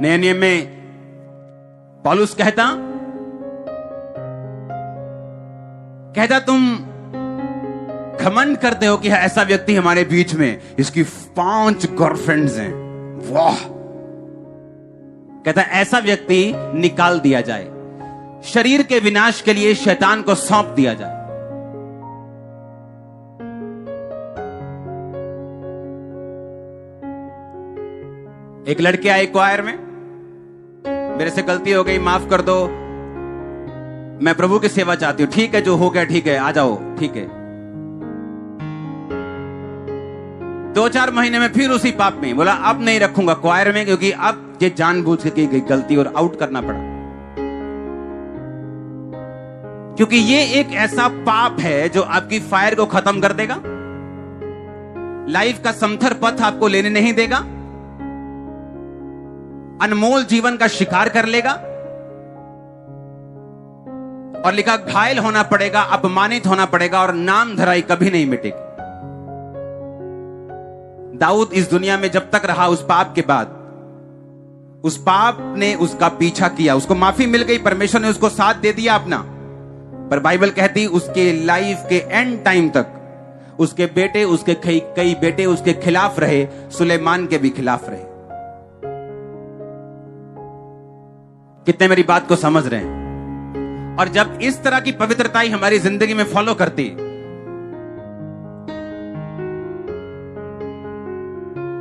नए नियम में पौलुस कहता तुम घमंड करते हो कि ऐसा व्यक्ति हमारे बीच में, इसकी 5 गर्लफ्रेंड्स हैं, वाह। कहता ऐसा व्यक्ति निकाल दिया जाए, शरीर के विनाश के लिए शैतान को सौंप दिया जाए। एक लड़के आए क्वायर में, मेरे से गलती हो गई, माफ कर दो, मैं प्रभु की सेवा चाहती हूं। ठीक है, जो हो गया ठीक है, आ जाओ, ठीक है। 2-4 महीने में फिर उसी पाप में, बोला अब नहीं रखूंगा क्वायर में, क्योंकि अब ये जानबूझ के की गई गलती और आउट करना पड़ा। क्योंकि ये एक ऐसा पाप है जो आपकी फायर को खत्म कर देगा, लाइफ का समथर पथ आपको लेने नहीं देगा, अनमोल जीवन का शिकार कर लेगा, और लिखा घायल होना पड़ेगा, अपमानित होना पड़ेगा, और नाम धराई कभी नहीं मिटेगी। दाऊद इस दुनिया में जब तक रहा, उस पाप के बाद, उस पाप ने उसका पीछा किया, उसको माफी मिल गई, परमेश्वर ने उसको साथ दे दिया अपना, पर बाइबल कहती उसके लाइफ के एंड टाइम तक उसके बेटे, उसके कई बेटे उसके खिलाफ रहे, सुलेमान के भी खिलाफ रहे। कितने मेरी बात को समझ रहे हैं? और जब इस तरह की पवित्रता हमारी जिंदगी में फॉलो करती,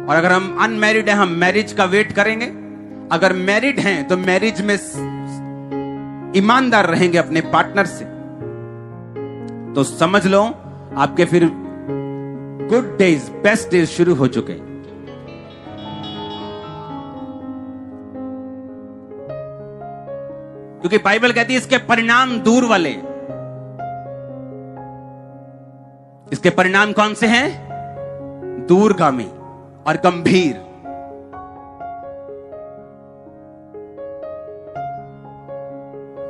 और अगर हम अनमैरिड हैं, हम मैरिज का वेट करेंगे, अगर मैरिड हैं तो मैरिज में ईमानदार रहेंगे अपने पार्टनर से, तो समझ लो आपके फिर गुड डेज, बेस्ट डेज शुरू हो चुके हैं। क्योंकि बाइबल कहती है इसके परिणाम दूर वाले, इसके परिणाम कौन से हैं? दूरगामी और गंभीर।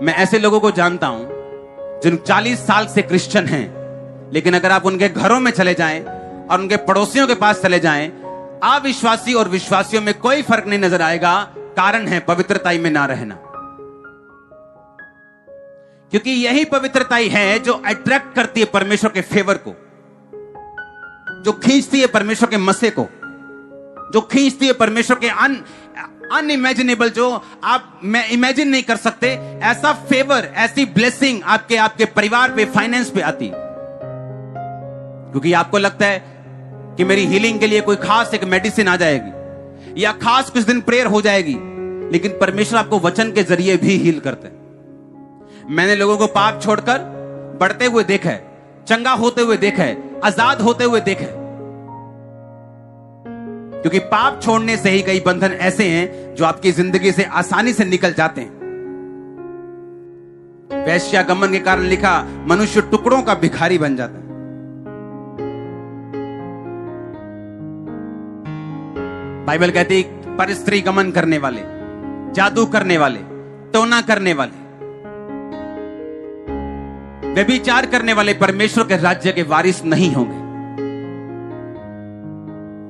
मैं ऐसे लोगों को जानता हूं जिन 40 साल से क्रिश्चियन हैं, लेकिन अगर आप उनके घरों में चले जाएं और उनके पड़ोसियों के पास चले जाएं, अविश्वासी और विश्वासियों में कोई फर्क नहीं नजर आएगा। कारण है पवित्रता में ना रहना। क्योंकि यही पवित्रता है जो अट्रैक्ट करती है परमेश्वर के फेवर को, जो खींचती है परमेश्वर के मसे को, जो खींचती है परमेश्वर के अनइमेजिनेबल, जो आप मैं इमेजिन नहीं कर सकते, ऐसा फेवर, ऐसी ब्लेसिंग आपके परिवार पे, फाइनेंस पे आती। क्योंकि आपको लगता है कि मेरी हीलिंग के लिए कोई खास एक मेडिसिन आ जाएगी या खास कुछ दिन प्रेयर हो जाएगी, लेकिन परमेश्वर आपको वचन के जरिए भी हील करते हैं। मैंने लोगों को पाप छोड़कर बढ़ते हुए देखा है, चंगा होते हुए देखा है, आजाद होते हुए देखा है। क्योंकि पाप छोड़ने से ही कई बंधन ऐसे हैं जो आपकी जिंदगी से आसानी से निकल जाते हैं। वैश्यागमन के कारण लिखा, मनुष्य टुकड़ों का भिखारी बन जाता है। बाइबल कहती है पर स्त्री गमन करने वाले, जादू करने वाले, टोना करने वाले, व्यभिचार करने वाले परमेश्वर के राज्य के वारिस नहीं होंगे।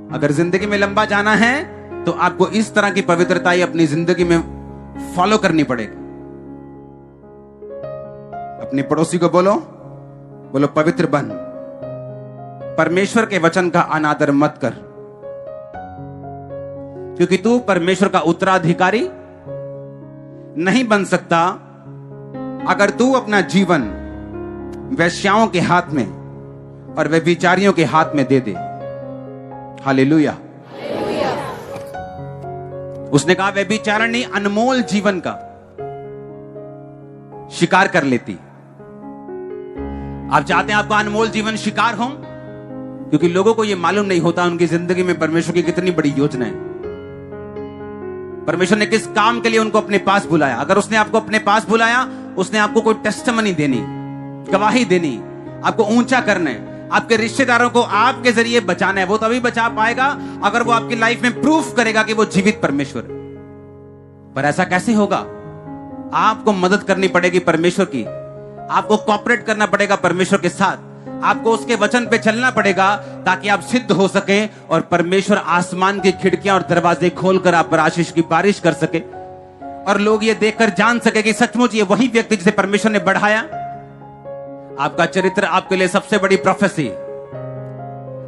अगर जिंदगी में लंबा जाना है तो आपको इस तरह की पवित्रता अपनी जिंदगी में फॉलो करनी पड़ेगी। अपने पड़ोसी को बोलो पवित्र बन, परमेश्वर के वचन का अनादर मत कर, क्योंकि तू परमेश्वर का उत्तराधिकारी नहीं बन सकता अगर तू अपना जीवन वैश्याओं के हाथ में और व्यभिचारियों के हाथ में दे दे। हालेलुया। उसने कहा व्यभिचारिणी अनमोल जीवन का शिकार कर लेती। आप चाहते हैं आपका अनमोल जीवन शिकार हो? क्योंकि लोगों को यह मालूम नहीं होता उनकी जिंदगी में परमेश्वर की कितनी बड़ी योजना है, परमेश्वर ने किस काम के लिए उनको अपने पास बुलाया। अगर उसने आपको अपने पास बुलाया, उसने आपको कोई टेस्टिमनी देनी, गवाही देनी, आपको ऊंचा करना है, आपके रिश्तेदारों को आपके जरिए बचाना है। वो तभी बचा पाएगा अगर वो आपकी लाइफ में प्रूफ करेगा कि वो जीवित परमेश्वर है। पर ऐसा कैसे होगा? आपको मदद करनी पड़ेगी परमेश्वर की, आपको कोऑपरेट करना पड़ेगा परमेश्वर के साथ। आपको उसके वचन पे चलना पड़ेगा ताकि आप सिद्ध हो सके और परमेश्वर आसमान की खिड़कियां और दरवाजे खोलकर आप पर आशीष की बारिश कर सके और लोग ये देखकर जान सके कि सचमुच ये वही व्यक्ति जिसे परमेश्वर ने बढ़ाया। आपका चरित्र आपके लिए सबसे बड़ी प्रोफेसी।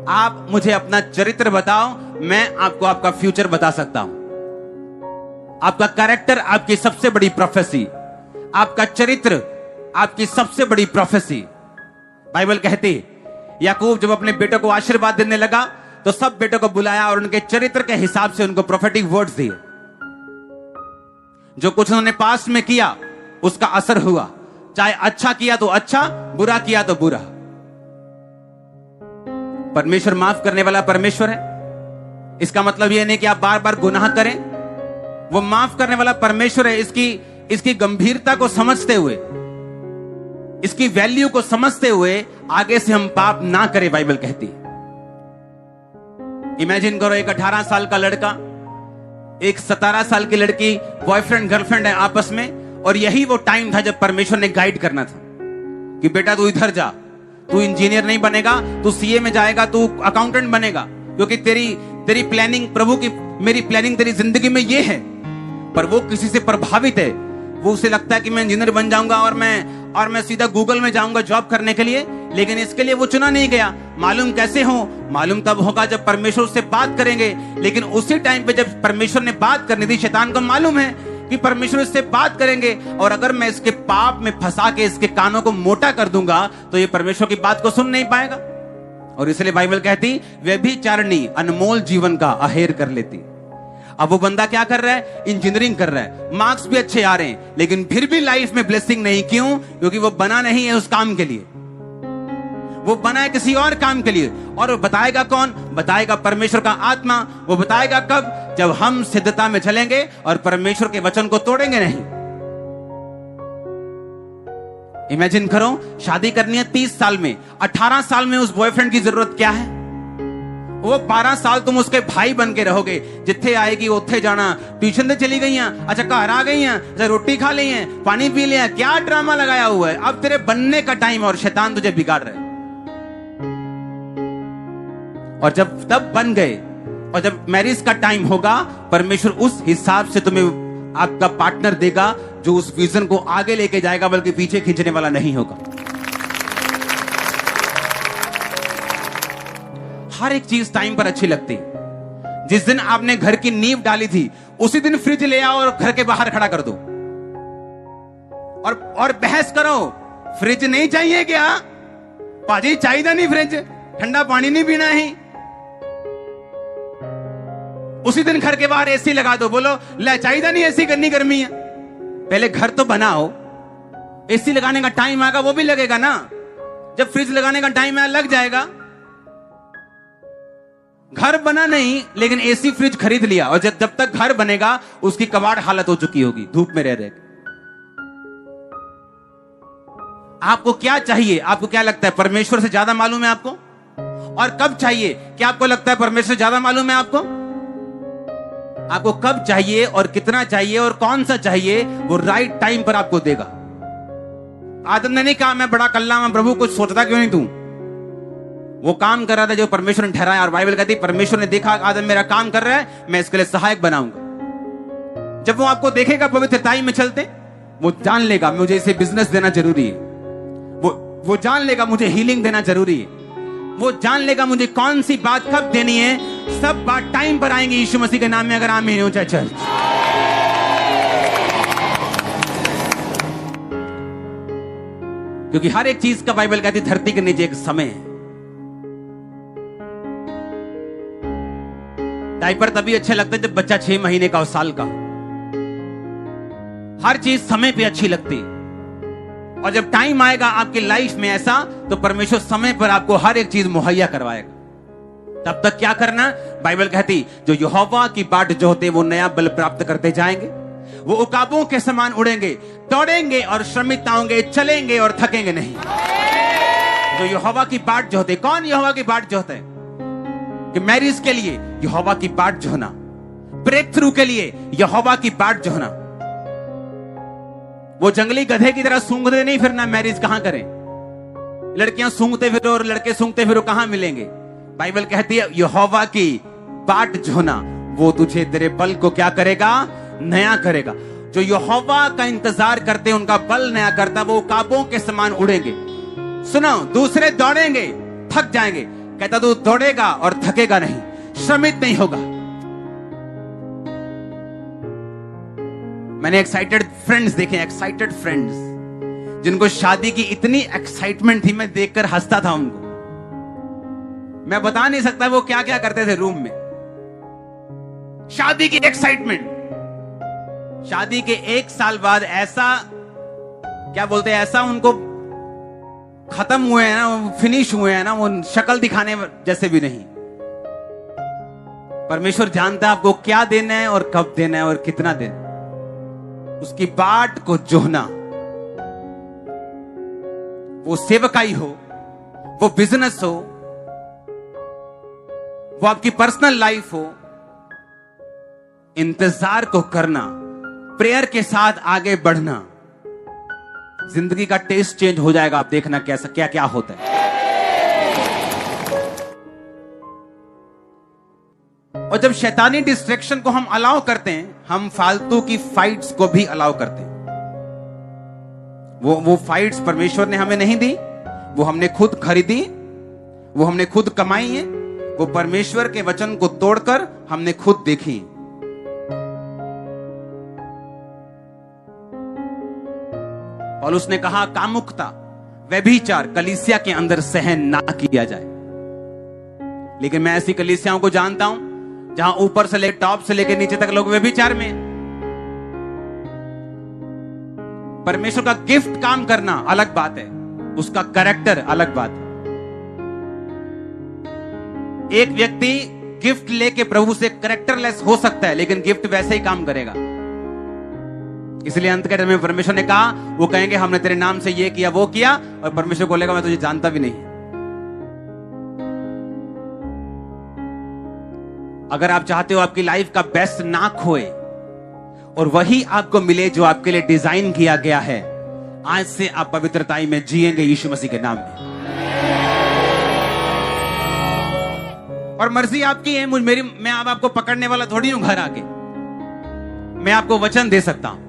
आप मुझे अपना चरित्र बताओ, मैं आपको आपका फ्यूचर बता सकता हूं। आपका कैरेक्टर आपकी सबसे बड़ी प्रोफेसी, आपका चरित्र आपकी सबसे बड़ी प्रोफेसी। बाइबल कहती याकूब जब अपने बेटों को आशीर्वाद देने लगा तो सब बेटों को बुलाया और उनके चरित्र के हिसाब से उनको प्रोफेटिक वर्ड्स दिए। जो कुछ उन्होंने पास्ट में किया उसका असर हुआ, चाहे अच्छा किया तो अच्छा, बुरा किया तो बुरा। परमेश्वर माफ करने वाला परमेश्वर है। इसका मतलब यह नहीं कि आप बार बार गुनाह करें, वो माफ करने वाला परमेश्वर है। इसकी गंभीरता को समझते हुए, इसकी वैल्यू को समझते हुए आगे से हम पाप ना करें, बाइबल कहती है। इमेजिन करो एक 18 साल का लड़का, एक 17 साल की लड़की, बॉयफ्रेंड गर्लफ्रेंड है आपस में, और यही वो टाइम था जब परमेश्वर ने गाइड करना था कि बेटा तू इधर जा, तू इंजीनियर नहीं बनेगा, तू सीए में जाएगा, तू अकाउंटेंट बनेगा, क्योंकि तेरी प्लानिंग, प्रभु की मेरी प्लानिंग तेरी जिंदगी में ये है। पर वो किसी से प्रभावित है, वो उसे लगता है कि मैं इंजीनियर बन जाऊंगा और मैं सीधा गूगल में जाऊंगा जॉब करने के लिए, लेकिन इसके लिए वो चुना नहीं गया। मालूम कैसे हो? मालूम तब होगा जब परमेश्वर उससे बात करेंगे। लेकिन उसी टाइम पे जब परमेश्वर ने बात करनी थी, शैतान को मालूम है कि परमेश्वर इससे बात करेंगे और अगर मैं इसके पाप में फंसा के इसके कानों को मोटा कर दूंगा तो ये परमेश्वर की बात को सुन नहीं पाएगा। और इसलिए बाइबल कहती व्यभिचारिणी अनमोल जीवन का अहेर कर लेती। अब वो बंदा क्या कर रहा है? इंजीनियरिंग कर रहा है, मार्क्स भी अच्छे आ रहे हैं, लेकिन फिर भी लाइफ में ब्लेसिंग नहीं। क्यों? क्योंकि वो बना नहीं है उस काम के लिए, वो बना है किसी और काम के लिए। और वो बताएगा कौन? बताएगा परमेश्वर का आत्मा। वो बताएगा कब? जब हम सिद्धता में चलेंगे और परमेश्वर के वचन को तोड़ेंगे नहीं। इमेजिन करो, शादी करनी है 30 साल में, 18 साल में उस बॉयफ्रेंड की जरूरत क्या है? वो 12 साल तुम उसके भाई बन के रहोगे, जिथे आएगी उथे जाना, ट्यूशन से चली गई हैं, अच्छा घर आ गई हैं, अच्छा रोटी खा ली है, पानी पी लिया, क्या ड्रामा लगाया हुआ है। अब तेरे बनने का टाइम और शैतान तुझे बिगाड़ रहे। और जब तब बन गए और जब मैरिज का टाइम होगा, परमेश्वर उस हिसाब से तुम्हें आपका पार्टनर देगा जो उस विजन को आगे लेके जाएगा, बल्कि पीछे खींचने वाला नहीं होगा। हर एक चीज टाइम पर अच्छी लगती। जिस दिन आपने घर की नींव डाली थी उसी दिन फ्रिज ले आओ और घर के बाहर खड़ा कर दो और बहस करो, फ्रिज नहीं चाहिए क्या? पाजी चाहिए नहीं फ्रिज, ठंडा पानी नहीं पीना है। उसी दिन घर के बाहर एसी लगा दो, बोलो ले चाहिए नहीं एसी, करनी गर्मी है। पहले घर तो बनाओ, एसी लगाने का टाइम आएगा वो भी लगेगा ना। जब फ्रिज लगाने का टाइम आया लग जाएगा। घर बना नहीं, लेकिन एसी फ्रिज खरीद लिया, और जब तक घर बनेगा उसकी कबाड़ हालत हो चुकी होगी धूप में रह रहे। आपको क्या चाहिए? आपको क्या लगता है परमेश्वर से ज्यादा मालूम है आपको? और कब चाहिए? क्या आपको लगता है परमेश्वर से ज्यादा मालूम है आपको? आपको कब चाहिए और कितना चाहिए और कौन सा चाहिए, वो राइट टाइम पर आपको देगा। आदम ने नहीं कहा मैं बड़ा कल्ला मैं प्रभु, कुछ सोचता क्यों नहीं तू? वो काम कर रहा था जो परमेश्वर ने ठहराया। और बाइबल कहती परमेश्वर ने देखा आदम मेरा काम कर रहा है, मैं इसके लिए सहायक बनाऊंगा। जब वो आपको देखेगा पवित्रताई में चलते, वो जान लेगा मुझे इसे बिजनेस देना जरूरी है, वो जान लेगा मुझे हीलिंग देना जरूरी है, वो जान लेगा मुझे कौन सी बात कब देनी है। सब बात टाइम पर आएंगी यीशु मसीह के नाम में। अगर आमीन हो जाए चर्च। क्योंकि हर एक चीज का बाइबल कहती धरती के नीचे एक समय है। डायपर तभी अच्छे लगते जब बच्चा 6 महीने का और साल का। हर चीज समय पे अच्छी लगती, और जब टाइम आएगा आपकी लाइफ में ऐसा, तो परमेश्वर समय पर आपको हर एक चीज मुहैया करवाएगा। तब तक क्या करना? बाइबल कहती जो यहोवा की बाट जोहते वो नया बल प्राप्त करते जाएंगे, वो उकाबों के समान उड़ेंगे, दौड़ेंगे और श्रमित होंगे, चलेंगे और थकेंगे नहीं। जो यहोवा की बाट जोहते। कौन यहोवा की बाट जोहते हैं? कि मैरिज के लिए यहोवा की बाट जोहना, ब्रेक थ्रू के लिए यहोवा की बाट जोहना। वो जंगली गधे की तरह सूंघते नहीं फिरना। मैरिज कहां करें? लड़कियां सूंघते फिरो और लड़के सूंघते फिरो, कहां मिलेंगे? बाइबल कहती है यहोवा की बाट जोना, वो तुझे तेरे बल को क्या करेगा? नया करेगा। जो यहोवा का इंतजार करते हैं उनका बल नया करता, वो काबों के समान उड़ेंगे। सुनो, दूसरे दौड़ेंगे, थक जाएंगे, कहता तू दौड़ेगा और थकेगा नहीं, श्रमित नहीं होगा। मैंने एक्साइटेड फ्रेंड्स देखे, एक्साइटेड फ्रेंड्स, जिनको शादी की इतनी एक्साइटमेंट थी, मैं देखकर हंसता था उनको। मैं बता नहीं सकता वो क्या क्या करते थे रूम में। शादी की एक्साइटमेंट। शादी के 1 साल बाद ऐसा, क्या बोलते हैं, ऐसा उनको खत्म हुए हैं ना, फिनिश हुए हैं ना, वो शक्ल दिखाने जैसे भी नहीं। परमेश्वर जानता है आपको क्या देना है और कब देना है और कितना देना है। उसकी बाट को जोहना, वो सेवकाई हो, वो बिजनेस हो, वो आपकी पर्सनल लाइफ हो, इंतजार को करना, प्रेयर के साथ आगे बढ़ना, जिंदगी का टेस्ट चेंज हो जाएगा। आप देखना कैसा क्या क्या होता है। और जब शैतानी डिस्ट्रैक्शन को हम अलाउ करते हैं, हम फालतू की फाइट्स को भी अलाउ करते हैं। वो फाइट्स परमेश्वर ने हमें नहीं दी, वो हमने खुद खरीदी, वो हमने खुद कमाई है, वो परमेश्वर के वचन को तोड़कर हमने खुद देखी। पौलुस ने कहा कामुकता, व्यभिचार कलीसिया के अंदर सहन ना किया जाए। लेकिन मैं ऐसी कलीसियाओं को जानता हूं जहां ऊपर से ले टॉप से लेकर नीचे तक लोग व्यभिचार में। परमेश्वर का गिफ्ट काम करना अलग बात है, उसका कैरेक्टर अलग बात है। एक व्यक्ति गिफ्ट लेके प्रभु से कैरेक्टरलेस हो सकता है, लेकिन गिफ्ट वैसे ही काम करेगा। इसलिए अंत के में परमेश्वर ने कहा, वो कहेंगे हमने तेरे नाम से ये किया वो किया, और परमेश्वर को बोलेगा मैं तुझे जानता भी नहीं। अगर आप चाहते हो आपकी लाइफ का बेस्ट ना खोए और वही आपको मिले जो आपके लिए डिजाइन किया गया है, आज से आप पवित्रताई में जिएंगे यीशु मसीह के नाम में। और मर्जी आपकी है, मैं अब आपको पकड़ने वाला थोड़ी हूं घर आके। मैं आपको वचन दे सकता हूं,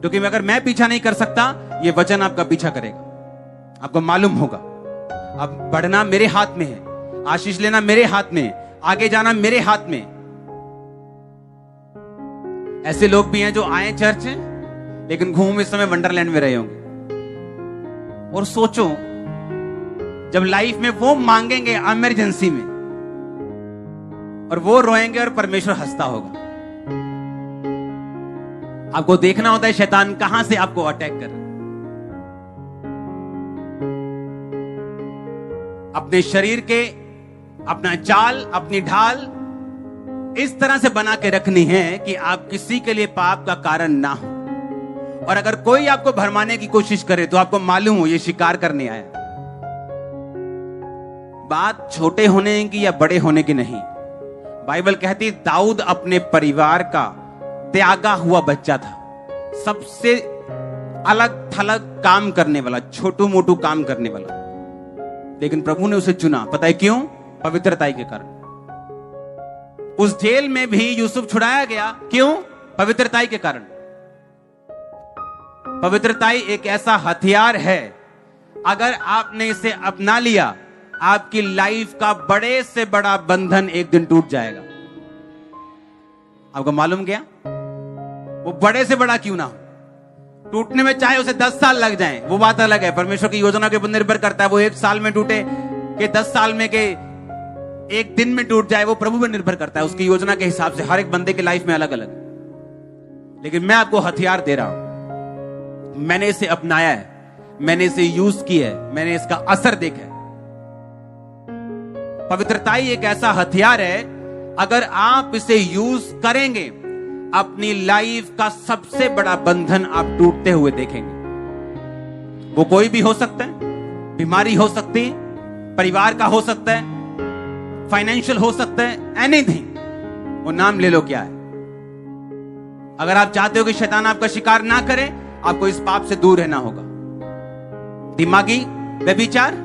क्योंकि अगर मैं पीछा नहीं कर सकता, ये वचन आपका पीछा करेगा। आपको मालूम होगा अब बढ़ना मेरे हाथ में है, आशीष लेना मेरे हाथ में है, आगे जाना मेरे हाथ में। ऐसे लोग भी हैं जो आए चर्च हैं लेकिन घूम इस समय वंडरलैंड में रहे होंगे। और सोचो जब लाइफ में वो मांगेंगे इमरजेंसी में, और वो रोएंगे और परमेश्वर हंसता होगा। आपको देखना होता है शैतान कहां से आपको अटैक कर रहा है। अपने शरीर के अपना चाल, अपनी ढाल इस तरह से बना के रखनी है कि आप किसी के लिए पाप का कारण ना हो। और अगर कोई आपको भरमाने की कोशिश करे तो आपको मालूम हो ये शिकार करने आया। बात छोटे होने की या बड़े होने की नहीं। बाइबल कहती दाऊद अपने परिवार का त्यागा हुआ बच्चा था, सबसे अलग थलग काम करने वाला, छोटू मोटू काम करने वाला, लेकिन प्रभु ने उसे चुना। पता है क्यों? पवित्रताई के कारण। उस जेल में भी यूसुफ छुड़ाया गया, क्यों? पवित्रताई के कारण। पवित्रताई एक ऐसा हथियार है, अगर आपने इसे अपना लिया, आपकी लाइफ का बड़े से बड़ा बंधन एक दिन टूट जाएगा। आपको मालूम क्या? वो बड़े से बड़ा क्यों ना हो, टूटने में चाहे उसे 10 साल लग जाएं, वो बात अलग है। परमेश्वर की योजना के ऊपर निर्भर करता है। वो 1 साल में टूटे कि 10 साल में के 1 दिन में टूट जाए, वो प्रभु पर निर्भर करता है। उसकी योजना के हिसाब से हर एक बंदे की लाइफ में अलग अलग। लेकिन मैं आपको हथियार दे रहा हूं, मैंने इसे अपनाया है, मैंने इसे यूज किया है, मैंने इसका असर देखा है। पवित्रताई एक ऐसा हथियार है, अगर आप इसे यूज करेंगे, अपनी लाइफ का सबसे बड़ा बंधन आप टूटते हुए देखेंगे। वो कोई भी हो सकता है, बीमारी हो सकती है, परिवार का हो सकता है, फाइनेंशियल हो सकता है, एनीथिंग। वो नाम ले लो क्या है। अगर आप चाहते हो कि शैतान आपका शिकार ना करे, आपको इस पाप से दूर रहना होगा। दिमागी, व्यभिचार,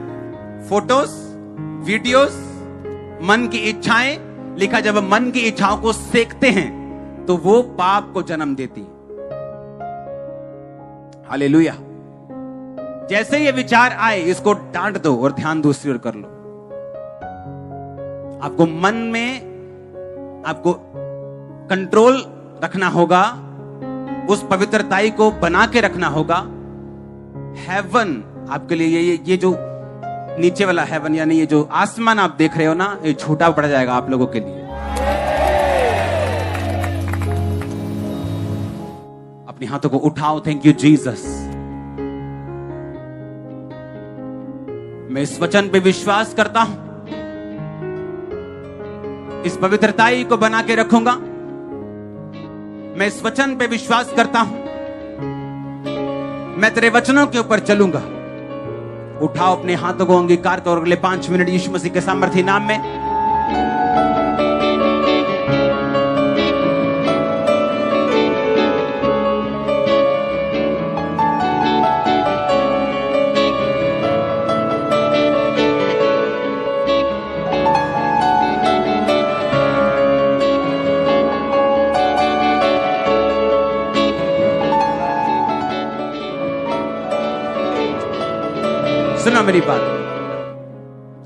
फोटोज, वीडियोस, मन की इच्छाएं। लिखा जब मन की इच्छाओं को सेकते हैं तो वो पाप को जन्म देती। हालेलुया। जैसे ये विचार आए इसको डांट दो और ध्यान दूसरी ओर कर लो। आपको मन में आपको कंट्रोल रखना होगा, उस पवित्रताई को बना के रखना होगा। हेवन आपके लिए ये जो नीचे वाला हेवन यानी ये जो आसमान आप देख रहे हो ना, ये छोटा पड़ जाएगा आप लोगों के लिए। अपने हाथों को उठाओ। Thank you Jesus. मैं इस वचन पे विश्वास करता हूं, इस पवित्रताई को बना के रखूंगा। मैं इस वचन पे विश्वास करता हूं, मैं तेरे वचनों के ऊपर चलूंगा। उठाओ अपने हाथों को, अंगीकार करो अगले 5 मिनट यीशु मसीह के सामर्थी नाम में। सुनो मेरी बात,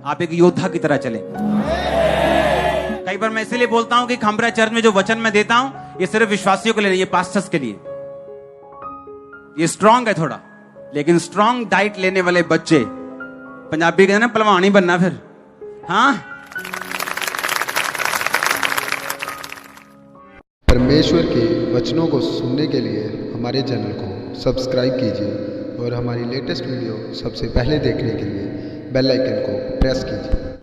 आप एक योद्धा की तरह चले। कई बार मैं इसीलिए बोलता हूं कि खंबरा चर्च में जो वचन मैं देता हूं ये सिर्फ विश्वासियों के लिए नहीं, ये पास्टर्स के लिए। ये स्ट्रांग है थोड़ा, लेकिन स्ट्रांग डाइट लेने वाले बच्चे, पंजाबी कहते ना पहलवान ही बनना फिर। हाँ, परमेश्वर के वचनों को सुनने के लिए हमारे चैनल को सब्सक्राइब कीजिए और हमारी लेटेस्ट वीडियो सबसे पहले देखने के लिए बेल आइकन को प्रेस कीजिए।